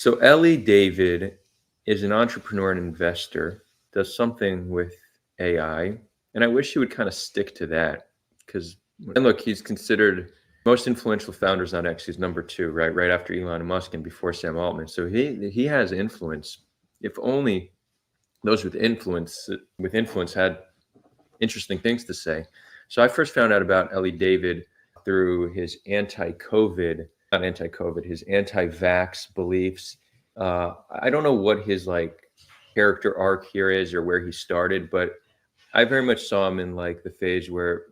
So Eli David is an entrepreneur and investor, does something with AI, and I wish he would kind of stick to that because, and look, he's considered most influential founders on X. He's number 2, right after Elon Musk and before Sam Altman. So he has influence. If only those with influence had interesting things to say. So I first found out about Eli David through his his anti-vax beliefs. I don't know what his character arc here is or where he started, but I very much saw him in the phase where,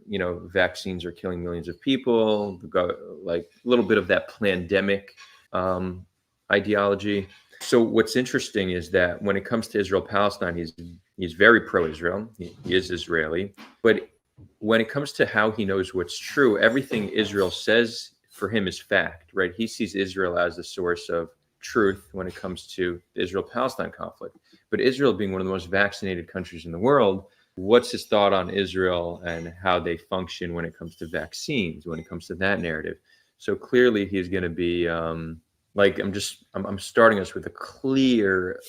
vaccines are killing millions of people, a little bit of that pandemic ideology. So what's interesting is that when it comes to Israel-Palestine, he's very pro-Israel. He is Israeli, but when it comes to how he knows what's true, everything Israel says for him is fact, right? He sees Israel as the source of truth when it comes to the Israel-Palestine conflict. But Israel being one of the most vaccinated countries in the world, what's his thought on Israel and how they function when it comes to vaccines, when it comes to that narrative? So clearly he's going to be I'm starting us with a clear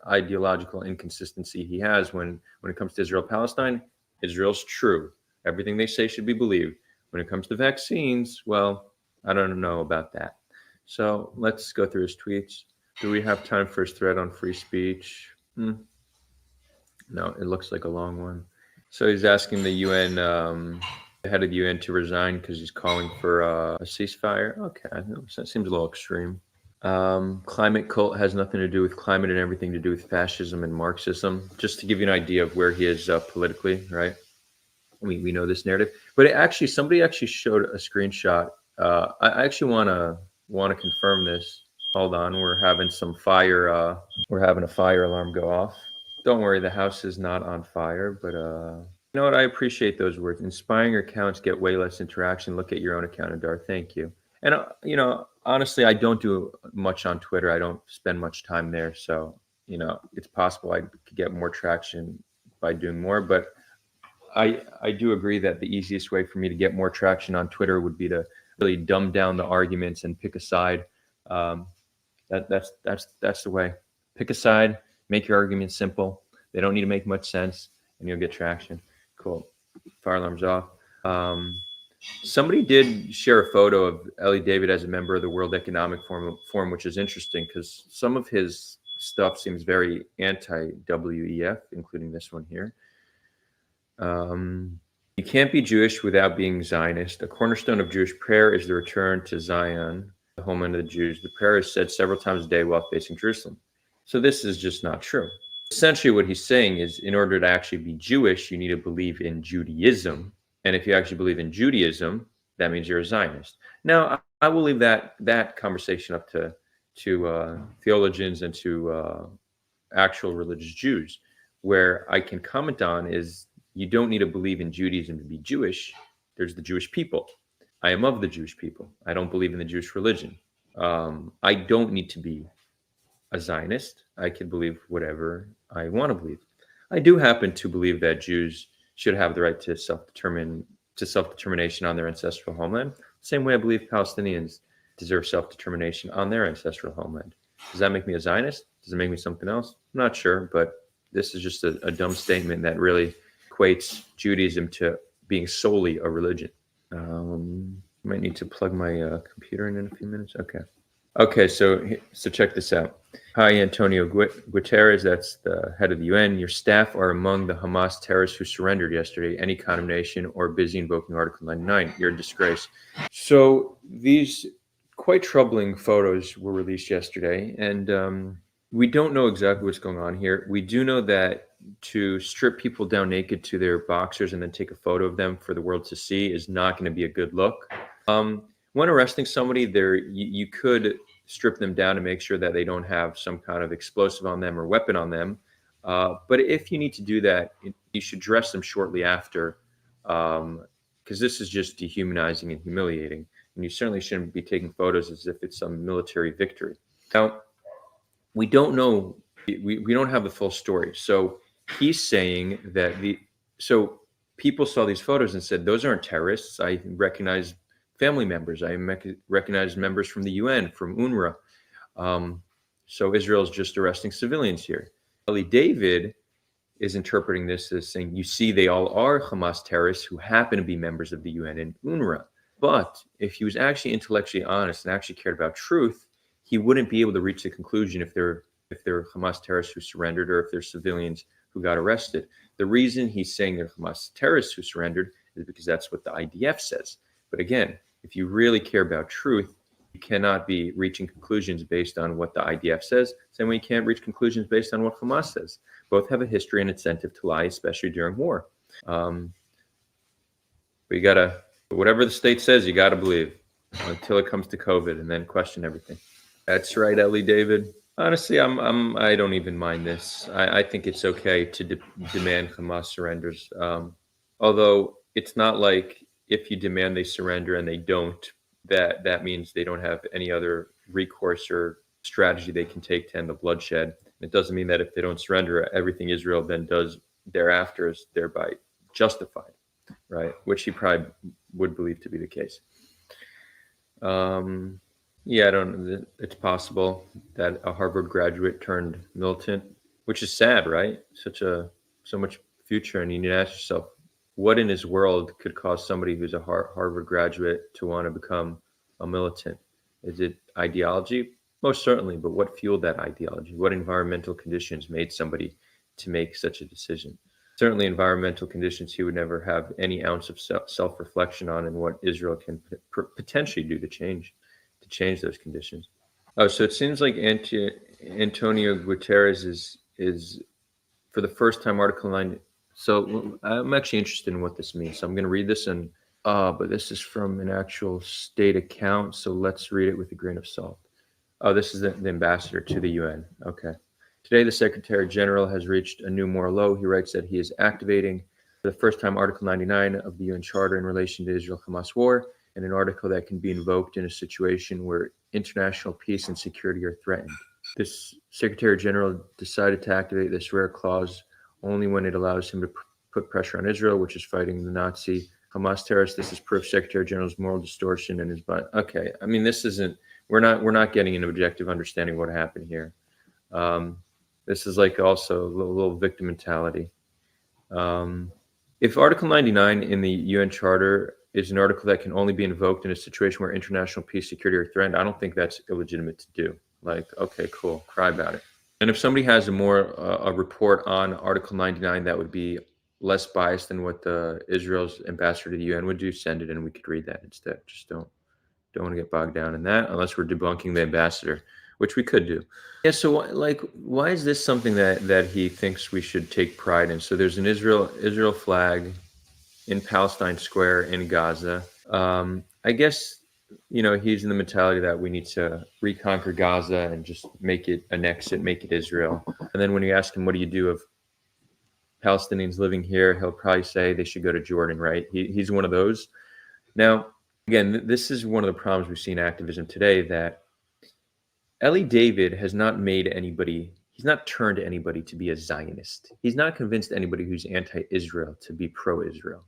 ideological inconsistency he has when it comes to Israel-Palestine. Israel's true. Everything they say should be believed. When it comes to vaccines, well, I don't know about that. So let's go through his tweets. Do we have time for his thread on free speech? No, it looks like a long one. So he's asking the UN, the head of the UN, to resign because he's calling for a ceasefire. Okay, that seems a little extreme. Climate cult has nothing to do with climate and everything to do with fascism and Marxism. Just to give you an idea of where he is politically, right? We know this narrative, but somebody actually showed a screenshot. I actually want to confirm this. Hold on, we're having some fire. We're having a fire alarm go off. Don't worry, the house is not on fire, but you know what? I appreciate those words. Inspiring accounts get way less interaction. Look at your own account, Adar. Thank you. And honestly, I don't do much on Twitter. I don't spend much time there, so it's possible I could get more traction by doing more. But I do agree that the easiest way for me to get more traction on Twitter would be to really dumb down the arguments and pick a side. That's the way. Pick a side, make your arguments simple. They don't need to make much sense, and you'll get traction. Cool. Fire alarm's off. Somebody did share a photo of Eli David as a member of the World Economic Forum, which is interesting because some of his stuff seems very anti-WEF, including this one here. You can't be Jewish without being Zionist. A cornerstone of Jewish prayer is the return to Zion, the homeland of the Jews. The prayer is said several times a day while facing Jerusalem. So this is just not true. Essentially what he's saying is in order to actually be Jewish, you need to believe in Judaism. And if you actually believe in Judaism, that means you're a Zionist. Now, I will leave that conversation up to theologians and to actual religious Jews. Where I can comment on is you don't need to believe in Judaism to be Jewish. There's the Jewish people. I am of the Jewish people. I don't believe in the Jewish religion. I don't need to be a Zionist. I can believe whatever I want to believe. I do happen to believe that Jews should have the right to self-determination on their ancestral homeland. Same way I believe Palestinians deserve self-determination on their ancestral homeland. Does that make me a Zionist? Does it make me something else? I'm not sure, but this is just a dumb statement that really equates Judaism to being solely a religion. Might need to plug my computer in a few minutes. Okay, so check this out. Hi, Antonio Guterres, that's the head of the UN. Your staff are among the Hamas terrorists who surrendered yesterday. Any condemnation or busy invoking Article 99? You're a disgrace. So these quite troubling photos were released yesterday, and we don't know exactly what's going on here. We do know that to strip people down naked to their boxers and then take a photo of them for the world to see is not going to be a good look. When arresting somebody, you could strip them down to make sure that they don't have some kind of explosive on them or weapon on them. But if you need to do that, you should dress them shortly after, because this is just dehumanizing and humiliating. And you certainly shouldn't be taking photos as if it's some military victory. Now, we don't know, we don't have the full story. So he's saying that so people saw these photos and said, those aren't terrorists. I recognize family members. I recognize members from the UN, from UNRWA. So Israel's just arresting civilians here. Eli David is interpreting this as saying, you see, they all are Hamas terrorists who happen to be members of the UN and UNRWA. But if he was actually intellectually honest and actually cared about truth, he wouldn't be able to reach the conclusion if they're Hamas terrorists who surrendered or if they're civilians who got arrested. The reason he's saying they're Hamas terrorists who surrendered is because that's what the IDF says. But again, if you really care about truth, you cannot be reaching conclusions based on what the IDF says. Same way you can't reach conclusions based on what Hamas says. Both have a history and incentive to lie, especially during war. But you gotta, whatever the state says, you gotta believe until it comes to COVID, and then question everything. That's right, Eli David. Honestly, I don't even mind this. I think it's okay to demand Hamas surrenders. Although it's not like if you demand they surrender and they don't, that means they don't have any other recourse or strategy they can take to end the bloodshed. It doesn't mean that if they don't surrender, everything Israel then does thereafter is thereby justified, right? Which he probably would believe to be the case. Yeah, I don't know. It's possible that a Harvard graduate turned militant, which is sad, right? So much future, and you need to ask yourself, what in this world could cause somebody who's a Harvard graduate to want to become a militant? Is it ideology? Most certainly, but what fueled that ideology? What environmental conditions made somebody to make such a decision? Certainly environmental conditions he would never have any ounce of self-reflection on, and what Israel can potentially do to change those conditions. Oh, so it seems like Antonio Guterres is for the first time Article 9. So I'm actually interested in what this means. So I'm going to read this, but this is from an actual state account. So let's read it with a grain of salt. Oh, this is the ambassador to the UN. Okay. Today, the Secretary General has reached a new moral low. He writes that he is activating for the first time Article 99 of the UN Charter in relation to Israel-Hamas war, and an article that can be invoked in a situation where international peace and security are threatened. This Secretary General decided to activate this rare clause only when it allows him to put pressure on Israel, which is fighting the Nazi Hamas terrorists. This is proof Secretary General's moral distortion and his bias. Okay, I mean, this isn't. We're not getting an objective understanding of what happened here. This is like also a little victim mentality. If Article 99 in the UN Charter is an article that can only be invoked in a situation where international peace, security are threatened, I don't think that's illegitimate to do. Like, okay, cool, cry about it. And if somebody has a report on Article 99 that would be less biased than what Israel's ambassador to the UN would do, send it and we could read that instead. Just don't want to get bogged down in that unless we're debunking the ambassador, which we could do. Yeah, so why is this something that he thinks we should take pride in? So there's an Israel flag in Palestine Square in Gaza. I guess, he's in the mentality that we need to reconquer Gaza and just annex it, make it Israel. And then when you ask him, what do you do of Palestinians living here? He'll probably say they should go to Jordan, right? He's one of those. Now, again, this is one of the problems we see in activism today, that Eli David has not he's not turned anybody to be a Zionist. He's not convinced anybody who's anti-Israel to be pro-Israel.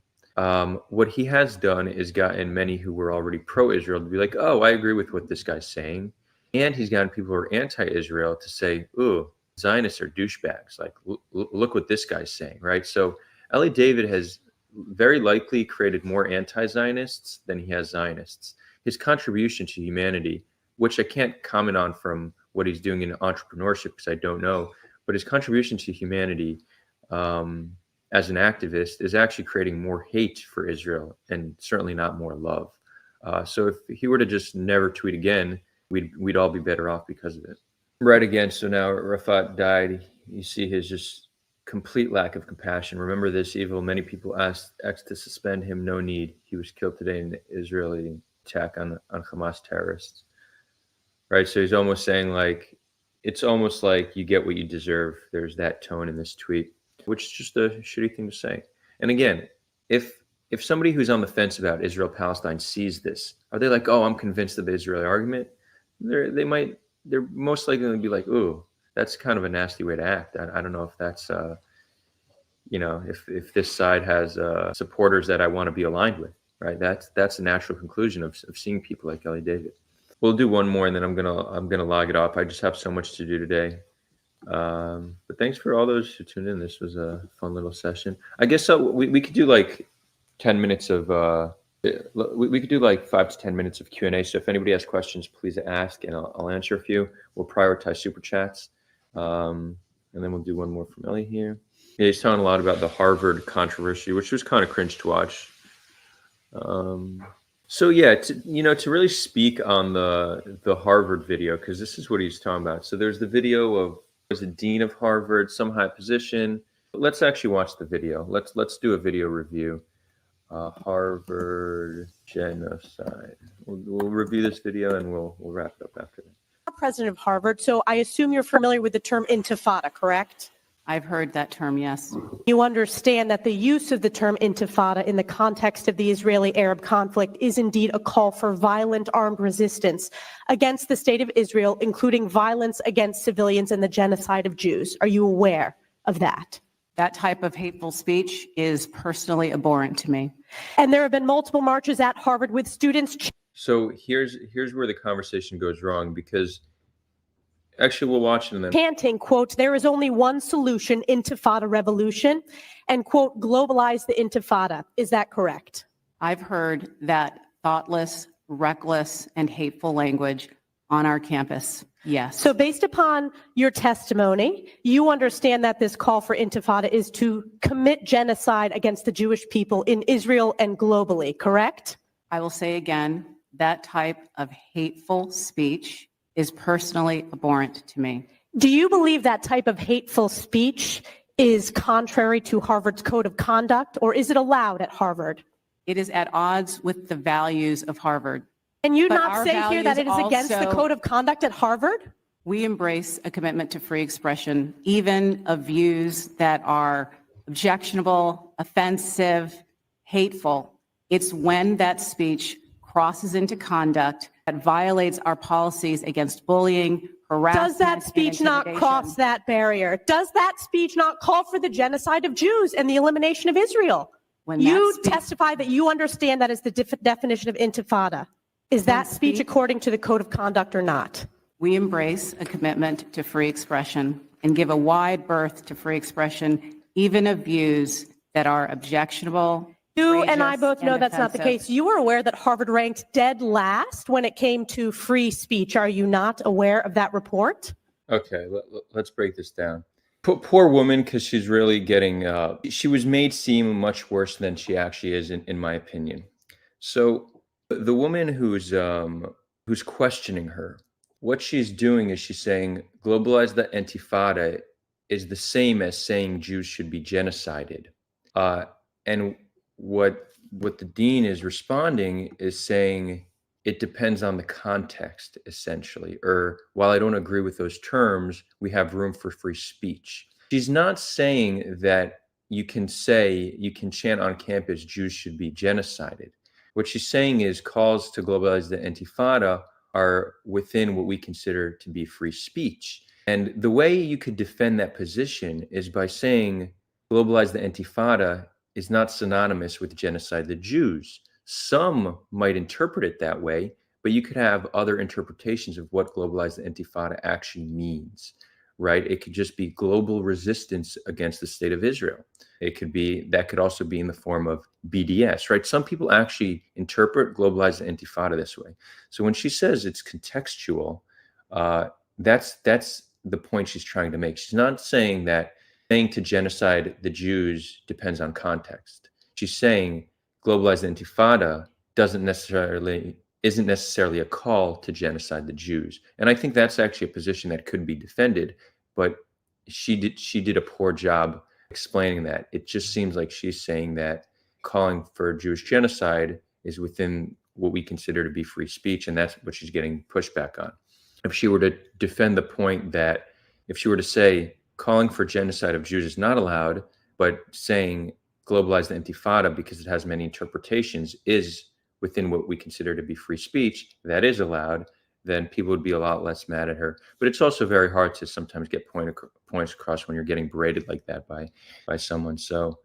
What he has done is gotten many who were already pro-Israel to be like, oh, I agree with what this guy's saying. And he's gotten people who are anti-Israel to say, ooh, Zionists are douchebags. Like, look what this guy's saying, right? So Eli David has very likely created more anti-Zionists than he has Zionists. His contribution to humanity, which I can't comment on from what he's doing in entrepreneurship because I don't know, but his contribution to humanity as an activist is actually creating more hate for Israel and certainly not more love. So if he were to just never tweet again, we'd all be better off because of it. Right, again, so now Rafaat died. You see his just complete lack of compassion. Remember this evil. Many people asked X to suspend him. No need. He was killed today in the Israeli attack on Hamas terrorists. Right, so he's almost saying like, it's almost like you get what you deserve. There's that tone in this tweet, which is just a shitty thing to say. And again, if somebody who's on the fence about Israel-Palestine sees this, are they like, oh, I'm convinced of the Israeli argument? They're most likely going to be like, ooh, that's kind of a nasty way to act. I don't know if that's, if this side has supporters that I want to be aligned with, right? That's a natural conclusion of seeing people like Eli David. We'll do one more, and then I'm gonna log it off. I just have so much to do today. But thanks for all those who tuned in. This was a fun little session. I guess we could do like 10 minutes of we could do like 5 to 10 minutes of Q&A. So if anybody has questions, please ask, and I'll answer a few. We'll prioritize super chats, and then we'll do one more from Ellie here. Yeah, he's talking a lot about the Harvard controversy, which was kind of cringe to watch. So yeah, to really speak on the Harvard video, because this is what he's talking about. So there's the video of, was a dean of Harvard, some high position. Let's actually watch the video. Let's do a video review. Harvard genocide. We'll review this video and we'll wrap it up after that. President of Harvard, so I assume you're familiar with the term intifada, correct? I've heard that term, yes. You understand that the use of the term intifada in the context of the Israeli-Arab conflict is indeed a call for violent armed resistance against the state of Israel, including violence against civilians and the genocide of Jews. Are you aware of that? That type of hateful speech is personally abhorrent to me. And there have been multiple marches at Harvard with students. So here's where the conversation goes wrong, because actually we'll watch it and then Chanting, quote, there is only one solution, intifada revolution, and quote, globalize the intifada. Is that correct? I've heard that thoughtless, reckless, and hateful language on our campus, yes. So based upon your testimony, you understand that this call for intifada is to commit genocide against the Jewish people in Israel and globally, correct? I will say again, that type of hateful speech is personally abhorrent to me. Do you believe that type of hateful speech is contrary to Harvard's code of conduct, or is it allowed at Harvard? It is at odds with the values of Harvard. Can you But not our say here that it is values against the also- code of conduct at Harvard? We embrace a commitment to free expression, even of views that are objectionable, offensive, hateful. It's when that speech crosses into conduct that violates our policies against bullying, harassment, Does that speech not cross that barrier? Does that speech not call for the genocide of Jews and the elimination of Israel? When You that speech- testify that you understand that is the definition of intifada. Is that speech according to the code of conduct or not? We embrace a commitment to free expression and give a wide berth to free expression, even of views that are objectionable. You and I outrageous, both know and that's not the offensive. case. You were aware that Harvard ranked dead last when it came to free speech. Are you not aware of that report? Okay, let's break this down. Poor woman, because she's really getting, she was made seem much worse than she actually is, in my opinion. So the woman who's questioning her, what she's doing is she's saying globalize the intifada is the same as saying Jews should be genocided. And what the dean is responding is saying it depends on the context, essentially. Or while I don't agree with those terms, we have room for free speech. She's not saying that you can chant on campus Jews should be genocided. What she's saying is calls to globalize the intifada are within what we consider to be free speech. And the way you could defend that position is by saying globalize the intifada is not synonymous with genocide the Jews. Some might interpret it that way, but you could have other interpretations of what globalize the intifada actually means, right? It could just be global resistance against the state of Israel. That could also be in the form of BDS, right? Some people actually interpret globalize the intifada this way. So when she says it's contextual, that's the point she's trying to make. She's not saying that saying to genocide the Jews depends on context. She's saying globalize the intifada isn't necessarily a call to genocide the Jews. And I think that's actually a position that could be defended, but she did a poor job explaining that. It just seems like she's saying that calling for Jewish genocide is within what we consider to be free speech, and that's what she's getting pushback on. If she were to defend the point that if she were to say calling for genocide of Jews is not allowed, but saying globalize the intifada because it has many interpretations is within what we consider to be free speech, that is allowed, then people would be a lot less mad at her. But it's also very hard to sometimes get points across when you're getting berated like that by someone. So